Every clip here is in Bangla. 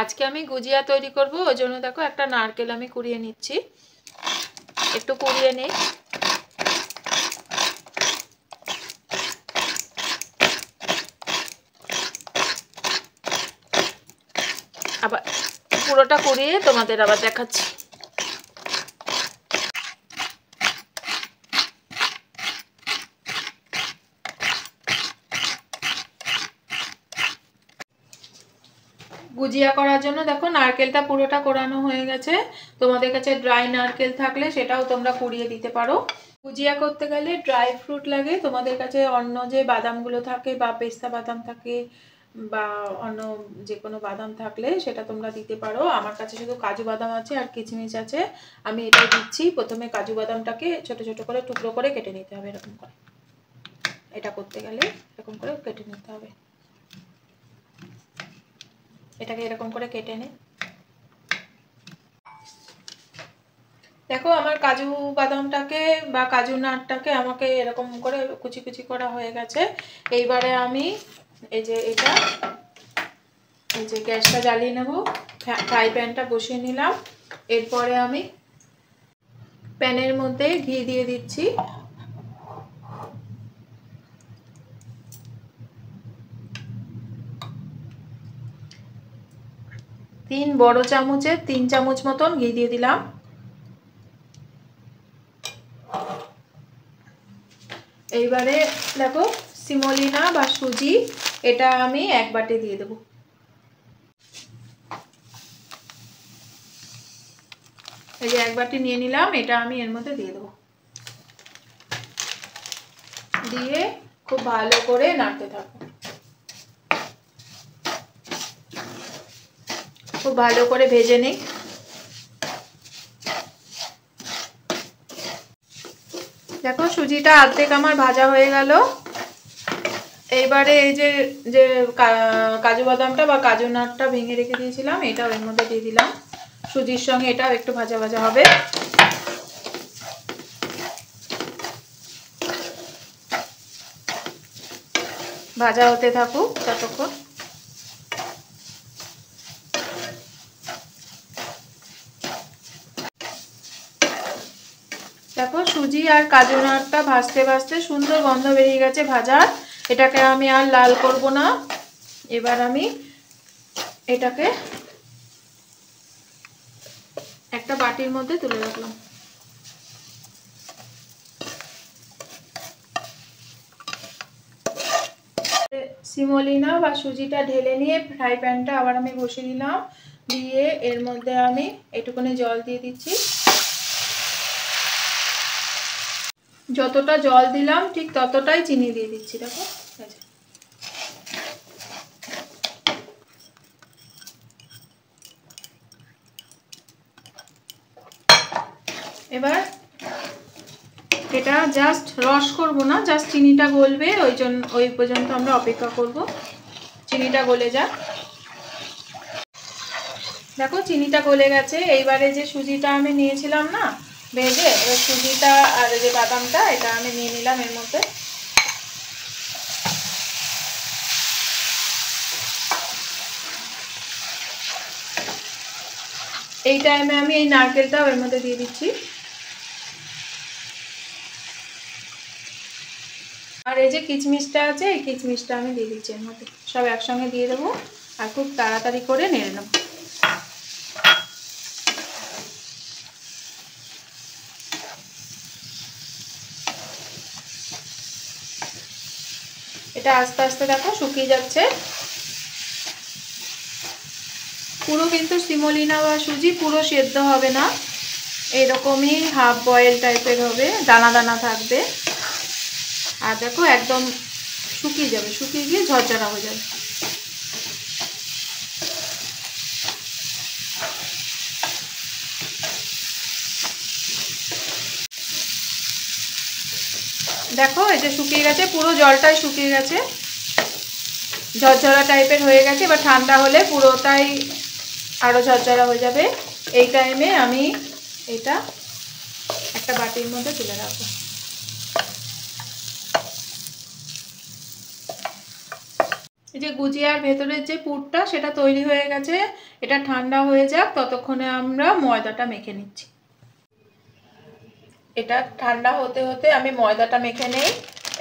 আজকে আমি গুজিয়া তৈরি করব, ওই জন্য দেখো একটা নারকেল আমি কুড়িয়ে নিচ্ছি। একটু কুড়িয়ে নেই। আবার পুরোটা কুড়িয়ে তোমাদের আবার দেখাচ্ছি। গুজিয়া করার জন্য দেখো নারকেলটা পুরোটা কোরানো হয়ে গেছে। তোমাদের কাছে ড্রাই নারকেল থাকলে সেটাও তোমরা কুড়িয়ে দিতে পারো। গুজিয়া করতে গেলে ড্রাই ফ্রুট লাগে। তোমাদের কাছে অন্য যে বাদামগুলো থাকে বা পেস্তা বাদাম থাকে বা অন্য যে কোনো বাদাম থাকলে সেটা তোমরা দিতে পারো। আমার কাছে শুধু কাজু বাদাম আছে আর কিশমিশ আছে, আমি এটাই দিচ্ছি। প্রথমে কাজু বাদামটাকে ছোট ছোট করে টুকরো করে কেটে নিতে হবে। এরকম করে এটা করতে গেলে এরকম করে কেটে নিতে হবে। এটাকে এরকম করে কেটে নে। দেখো আমার কাজু বাদামটাকে বা কাজু নাটটাকে আমাকে এরকম করে কুচি কুচি করা হয়ে গেছে। এইবারে আমি এই যে গ্যাসটা জ্বালিয়ে নেব। ফ্রাই প্যানটা বসিয়ে নিলাম। এরপরে আমি প্যানের মধ্যে ঘি দিয়ে দিচ্ছি। তিন বড় চামচের 3 চামচ মতন ঘি দিয়ে দিলাম। এইবারে দেখো সিমোলিনা বা সুজি, এটা আমি 1 বাটি দিয়ে দেবো। এই যে 1 বাটি নিয়ে নিলাম, এটা আমি এর মধ্যে দিয়ে দেবো। দিয়ে খুব ভালো করে নাড়তে থাকবো। খুব ভালো করে ভেজে নিই। দেখো সুজিটা অর্ধেক আমার ভাজা হয়ে গেল। এইবারে এই যে কাজু বাদামটা বা কাজু নাটটা ভেঙে রেখে দিয়েছিলাম, এটাও এর মধ্যে দিয়ে দিলাম। সুজির সঙ্গে এটাও একটু ভাজা ভাজা হবে। ভাজা হতে থাকুক ততক্ষণ। দেখো সুজি আর কাজু নাটটা ভাজতে ভাজতে সুন্দর গন্ধ বেরিয়ে গেছে ভাজার। এটাকে আমি আর লাল করব না। এবার আমি এটাকে একটা বাটির মধ্যে তুলে রাখলাম। সিমোলিনা বা সুজিটা ঢেলে নিয়ে ফ্রাই প্যানটা আবার আমি বসিয়ে দিলাম। দিয়ে এর মধ্যে আমি একটুখানি জল দিয়ে দিচ্ছি। যতটা জল দিলাম ঠিক ততটাই চিনি দিয়ে দিচ্ছি। দেখো এবার এটা জাস্ট রস করব না, জাস্ট চিনিটা গলবে, ওই পর্যন্ত আমরা অপেক্ষা করব। চিনিটা গলে যাক। দেখো চিনিটা গলে গেছে। এইবারে যে সুজিটা আমি নিয়েছিলাম না ভেজে, এবার সুজিটা আর যে বাদামটা এটা আমি নিয়ে নিলাম এর মধ্যে। এই টাইমে আমি এই নারকেলটাও এর মধ্যে দিয়ে দিচ্ছি। আর এই যে কিশমিশটা আছে, এই কিশমিশটা আমি দিয়ে দিচ্ছি এর মধ্যে। সব একসঙ্গে দিয়ে দেবো আর খুব তাড়াতাড়ি করে নেড়ে নেব। এটা আস্তে আস্তে দেখো শুকিয়ে যাচ্ছে। পুরো কিন্তু সিমোলিনা বা সুজি পুরো সেদ্ধ হবে না, এরকমই হাফ বয়েল টাইপের হবে, দানা দানা থাকবে। আর দেখো একদম শুকিয়ে যাবে, শুকিয়ে গিয়ে ঝরঝরা হয়ে যাবে। দেখো এই যে শুকিয়ে গেছে, পুরো জলটাই শুকিয়ে গেছে, ঝরঝরা টাইপের হয়ে গেছে। এবার ঠান্ডা হলে পুরোটাই আরো ঝরঝরা হয়ে যাবে। এই টাইমে আমি এটা একটা বাটির মধ্যে তুলে রাখবো। এই যে গুজিয়ার ভেতরের যে পুরটা সেটা তৈরি হয়ে গেছে, এটা ঠান্ডা হয়ে যাক, ততক্ষণে আমরা ময়দাটা মেখে নিচ্ছি। এটা ঠান্ডা হতে হতে আমি ময়দাটা মেখে নেই।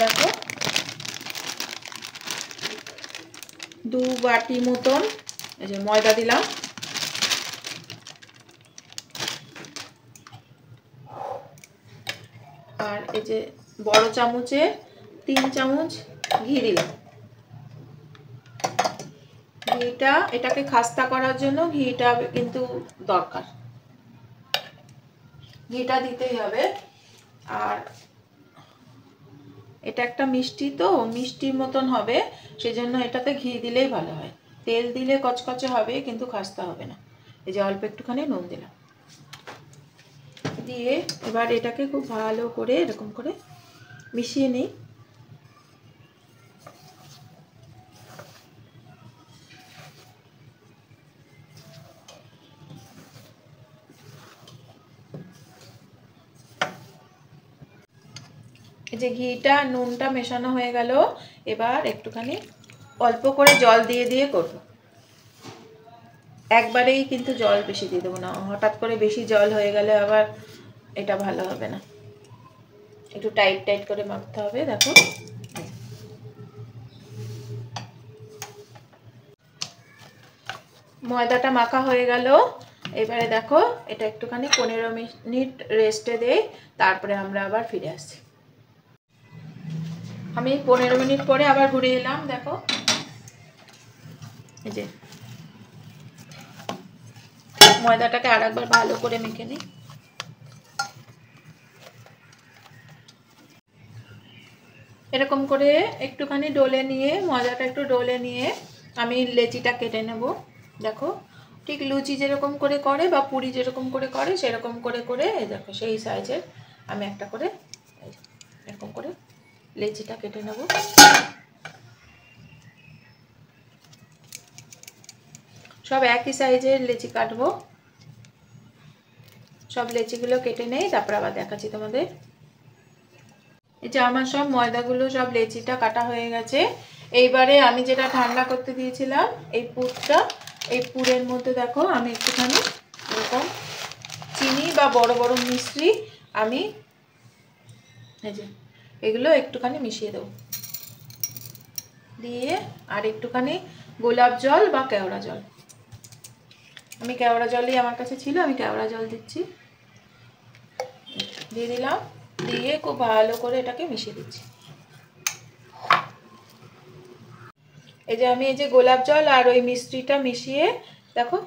দেখো 2 বাটি মতন এই যে ময়দা দিলাম, আর এই যে বড় চামচে 3 চামচ ঘি দিলাম। ঘিটা এটাকে খাস্তা করার জন্য ঘিটা কিন্তু দরকার, ঘিটা দিতেই হবে। আর এটা একটা মিষ্টি, তো মিষ্টির মতন হবে, সেজন্য এটাতে ঘি দিলেই ভালো হয়। তেল দিলে কচকচে হবে কিন্তু খাস্তা হবে না। এই যে অল্প একটুখানি নুন দিলাম, দিয়ে এবার এটাকে খুব ভালো করে এরকম করে মিশিয়ে নিই। এই যে ঘিটা নুনটা মেশানো হয়ে গেল, এবার একটুখানি অল্প করে জল দিয়ে দিয়ে করব। একবারেই কিন্তু জল বেশি দিয়ে দেবো না, হঠাৎ করে বেশি জল হয়ে গেলে আবার এটা ভালো হবে না, একটু টাইট টাইট করে মাখতে হবে। দেখো ময়দাটা মাখা হয়ে গেল, এবারে দেখো এটা একটুখানি 15 মিনিট রেস্টে দেই, তারপরে আমরা আবার ফিরে আসছি। আমি 15 মিনিট পরে আবার ঘুরে এলাম। দেখো এই যে ময়দাটাকে আরেকবার ভালো করে মেখে নিই। এরকম করে একটুখানি ডলে নিয়ে, ময়দাটা একটু ডলে নিয়ে আমি লেচিটা কেটে নেব। দেখো ঠিক লুচি যেরকম করে করে বা পুরি যেরকম করে করে সেরকম করে করে দেখো সেই সাইজের আমি একটা করে এরকম করে লেচিটা কেটে নেব। সব একই সাইজের লেচি কাটবো। সব লেচিগুলো কেটে নেই, তারপর আবার দেখাচ্ছি তোমাদের। এই যে আমার সব ময়দাগুলো সব লেচিটা কাটা হয়ে গেছে। এইবারে আমি যেটা ঠান্ডা করতে দিয়েছিলাম এই পুরটা, এই পুরের মধ্যে দেখো আমি একটুখানি এরকম চিনি বা বড় বড় মিশ্রি আমি এই যে এগুলো একটুখানি মিশিয়ে দেবো, দিয়ে আর একটুখানি গোলাপ জল বা কেওড়া জল, আমি কেওড়া জলই আমার কাছে ছিল, আমি কেওড়া জল দিচ্ছি, দিয়ে দিলাম, দিয়ে খুব ভালো করে এটাকে মিশিয়ে দিচ্ছি। এই যে আমি এই যে গোলাপ জল আর ওই মিষ্টিটা মিশিয়ে দেখো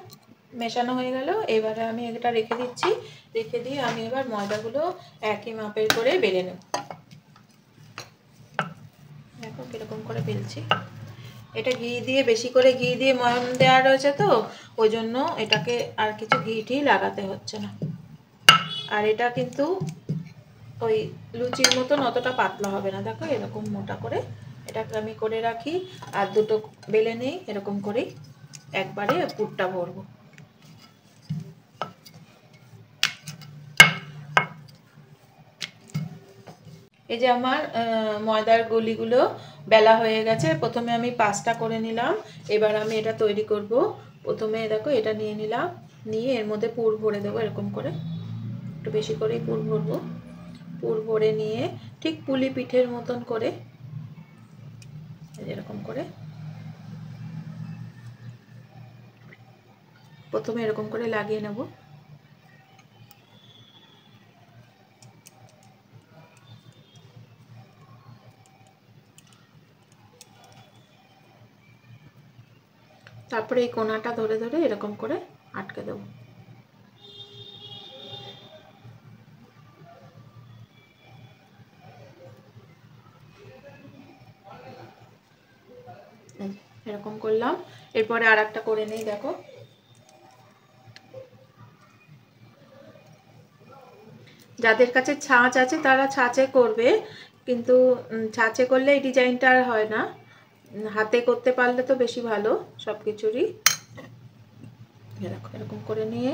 মেশানো হয়ে গেল। এবারে আমি এটা রেখে দিচ্ছি, রেখে দিয়ে আমি এবার ময়দাগুলো একই মাপের করে বেলে নেব। দেখো কিরকম করে বেলছি। এটা ঘি দিয়ে, বেশি করে ঘি দিয়ে ময়াম দেওয়া রয়েছে, তো ওই জন্য এটাকে আর কিছু ঘি টি লাগাতে হচ্ছে না। আর এটা কিন্তু ওই লুচির মতন অতটা পাতলা হবে না। দেখো এরকম মোটা করে এটাকে আমি করে রাখি, আর দুটো বেলে নেই এরকম করেই একবারে পুরটা ভরবো। এই যে আমার ময়দার গলিগুলো বেলা হয়ে গেছে। প্রথমে আমি 5টা করে নিলাম, এবার আমি এটা তৈরি করব। প্রথমে দেখো এটা নিয়ে নিলাম, নিয়ে এর মধ্যে পুর ভরে দেবো এরকম করে, একটু বেশি করেই পুর ভরবো। পুর ভরে নিয়ে ঠিক পুলি পিঠের মতন করে এরকম করে প্রথমে এরকম করে লাগিয়ে নেব। তারপরে এই কোণাটা ধরে ধরে এরকম করে আটকে দেব। এরকম করলাম, এরপরে আর একটা করে নেই। দেখো যাদের কাছে ছাঁচ আছে তারা ছাঁচে করবে, কিন্তু ছাঁচে করলে এই ডিজাইনটা আর হয় না, হাতে করতে পারলে তো বেশি ভালো সব কিছুরই। এরকম করে নিয়ে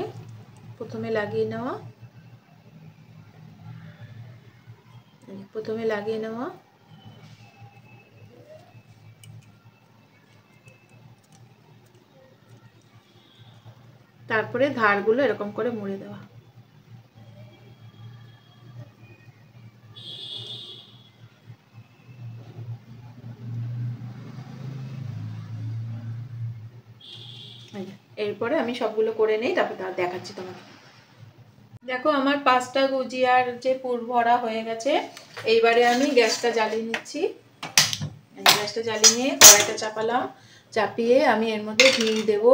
প্রথমে লাগিয়ে নেওয়া, প্রথমে লাগিয়ে নেওয়া, তারপরে ধারগুলো এরকম করে মুড়ে দেওয়া। এরপরে আমি সবগুলো করে নেই, তারপর দেখাচ্ছি তোমাকে। দেখো আমার 5টা গুজিয়ার যে পুর ভরা হয়ে গেছে। এইবারে আমি গ্যাসটা জ্বালিয়ে নিচ্ছি। গ্যাসটা জ্বালিয়ে নিয়ে কড়াইটা চাপালাম, চাপিয়ে আমি এর মধ্যে ঘি দেবো।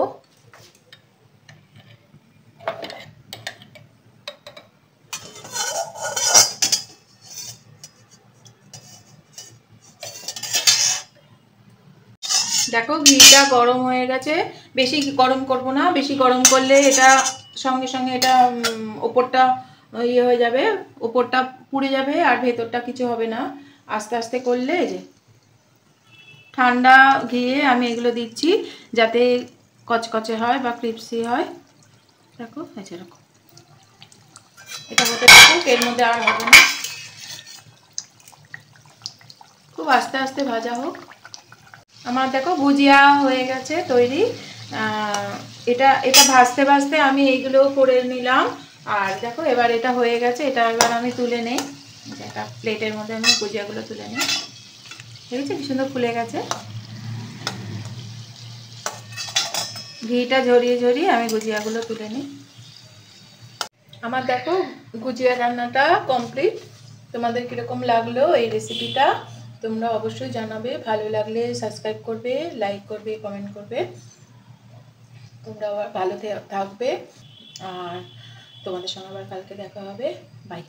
দেখো ঘিটা গরম হয়ে গেছে। বেশি গরম করব না, বেশি গরম করলে এটা সঙ্গে সঙ্গে এটা ওপরটা ইয়ে হয়ে যাবে, ওপরটা পুড়ে যাবে আর ভেতরটা কিছু হবে না। আস্তে আস্তে করলে যে ঠান্ডা ঘিয়ে আমি এগুলো দিচ্ছি যাতে কচকচে হয় বা ক্রিপসি হয়। দেখো এরকম এটা হতে থাকুক, এর মধ্যে আর হবে না, খুব আস্তে আস্তে ভাজা হোক। আমার দেখো ভুজিয়া হয়ে গেছে তৈরি। এটা এটা ভাজতে ভাজতে আমি এইগুলো করে নিলাম। আর দেখো এবার এটা হয়ে গেছে, এটা এবার আমি তুলে নেই। একটা প্লেটের মধ্যে আমি ভুজিয়াগুলো তুলে নিই। দেখেছি কি সুন্দর ফুলে গেছে। ঘিটা ঝরিয়ে ঝরিয়ে আমি গুজিয়াগুলো তুলে নিই। আমার দেখো গুজিয়া রান্নাটা কমপ্লিট। তোমাদের কীরকম লাগলো এই রেসিপিটা তোমরা অবশ্যই জানাবে। ভালো লাগলে সাবস্ক্রাইব করবে, লাইক করবে, কমেন্ট করবে। তোমরা আবার ভালো থাকবে, আর তোমাদের সঙ্গে আবার কালকে দেখা হবে। বাই।